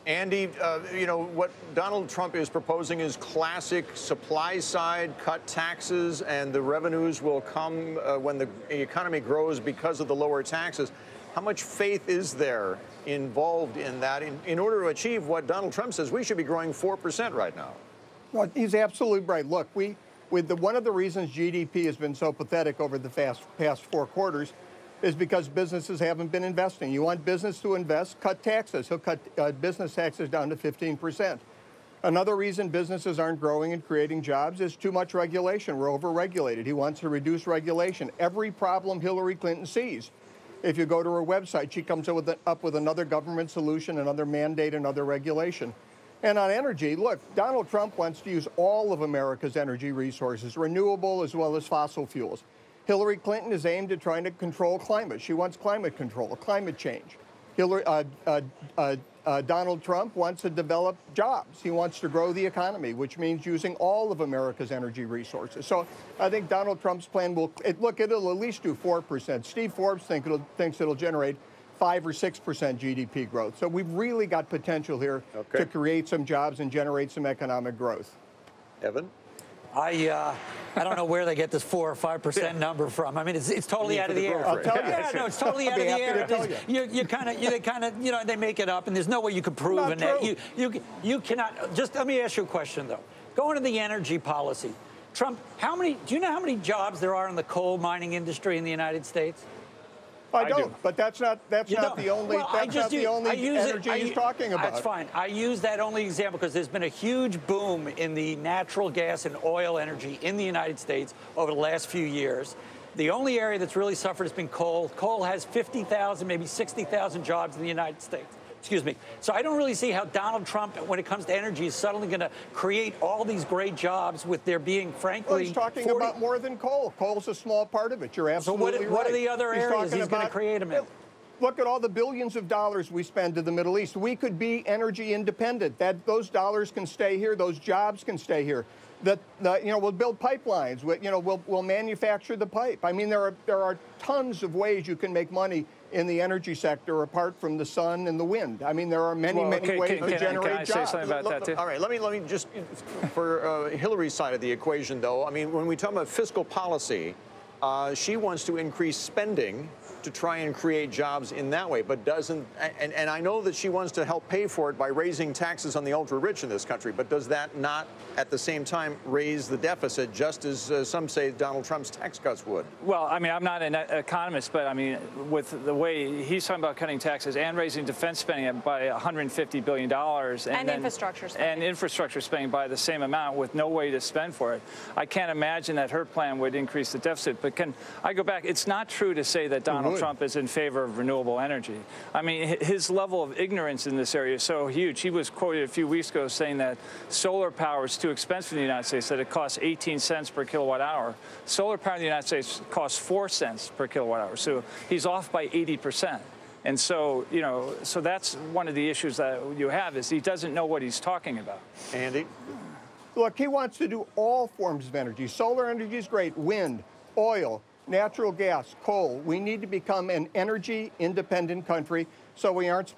Andy, you know, what Donald Trump is proposing is classic supply side, cut taxes, and the revenues will come when the economy grows because of the lower taxes. How much faith is there involved in that in order to achieve what Donald Trump says we should be growing 4% right now? Well, he's absolutely right. Look, one of the reasons GDP has been so pathetic over the past 4 quarters is because businesses haven't been investing. You want business to invest, cut taxes. He'll cut business taxes down to 15%. Another reason businesses aren't growing and creating jobs is too much regulation. We're over-regulated. He wants to reduce regulation. Every problem Hillary Clinton sees. If you go to her website, she comes up with another government solution, another mandate, another regulation. And on energy, look, Donald Trump wants to use all of America's energy resources, renewable as well as fossil fuels. Hillary Clinton is aimed at trying to control climate. She wants climate control, climate change. Donald Trump wants to develop jobs. He wants to grow the economy, which means using all of America's energy resources. So I think Donald Trump's plan will, look, it'll at least do 4%. Steve Forbes thinks it'll generate 5 or 6% GDP growth. So we've really got potential here to create some jobs and generate some economic growth. Evan? I don't know where they get this 4 or 5% number from. I mean, it's totally out of the air. I'll tell you. Yeah, no, it's totally out of the air. You kind of, you know, they make it up, and there's no way you could prove it. You cannot. Just let me ask you a question though. Going to the energy policy, Trump. Do you know how many jobs there are in the coal mining industry in the United States? I don't, but that's not the only energy he's talking about. That's fine. I use that only example because there's been a huge boom in the natural gas and oil energy in the United States over the last few years. The only area that's really suffered has been coal. Coal has 50,000, maybe 60,000 jobs in the United States. Excuse me. So I don't really see how Donald Trump, when it comes to energy, is suddenly going to create all these great jobs with there being, frankly, well, he's talking about more than coal. Coal's a small part of it. You're absolutely right. So what are the other areas he's going to create them in? Look at all the billions of dollars we spend in the Middle East. We could be energy independent. Those dollars can stay here. Those jobs can stay here. We'll build pipelines. We'll manufacture the pipe. I mean, there are tons of ways you can make money in the energy sector apart from the sun and the wind. I mean, there are many ways to generate jobs. Can I say something about that too? All right, let me just, for Hillary's side of the equation, though, I mean, when we talk about fiscal policy, she wants to increase spending to try and create jobs in that way, but doesn't, and I know that she wants to help pay for it by raising taxes on the ultra-rich in this country, but does that not, at the same time, raise the deficit, just as some say Donald Trump's tax cuts would? Well, I mean, I'm not an economist, but I mean, with the way he's talking about cutting taxes and raising defense spending by $150 billion. And infrastructure spending. And infrastructure spending by the same amount with no way to spend for it. I can't imagine that her plan would increase the deficit, but can I go back? It's not true to say that Donald Trump is in favor of renewable energy. I mean, his level of ignorance in this area is so huge. He was quoted a few weeks ago saying that solar power is too expensive in the United States, that it costs 18 cents per kilowatt hour. Solar power in the United States costs 4 cents per kilowatt hour. So he's off by 80%. And so, you know, so that's one of the issues that you have is he doesn't know what he's talking about. Andy? Look, he wants to do all forms of energy. Solar energy is great. Wind, oil, natural gas, coal. We need to become an energy-independent country so we aren't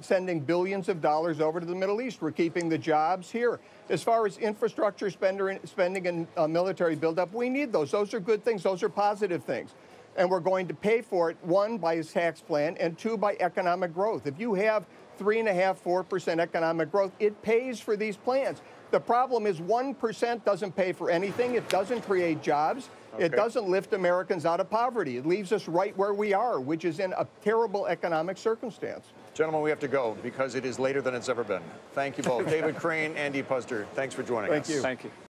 sending billions of dollars over to the Middle East. We're keeping the jobs here. As far as infrastructure spending and military buildup, we need those. Those are good things. Those are positive things. And we're going to pay for it, 1, by his tax plan, and 2, by economic growth. If you have 3.5%, 4% economic growth, it pays for these plans. The problem is 1% doesn't pay for anything. It doesn't create jobs. It doesn't lift Americans out of poverty. It leaves us right where we are, which is in a terrible economic circumstance. Gentlemen, we have to go because it is later than it's ever been. Thank you both. David Crane, Andy Puzder, thanks for joining us. Thank you. Thank you.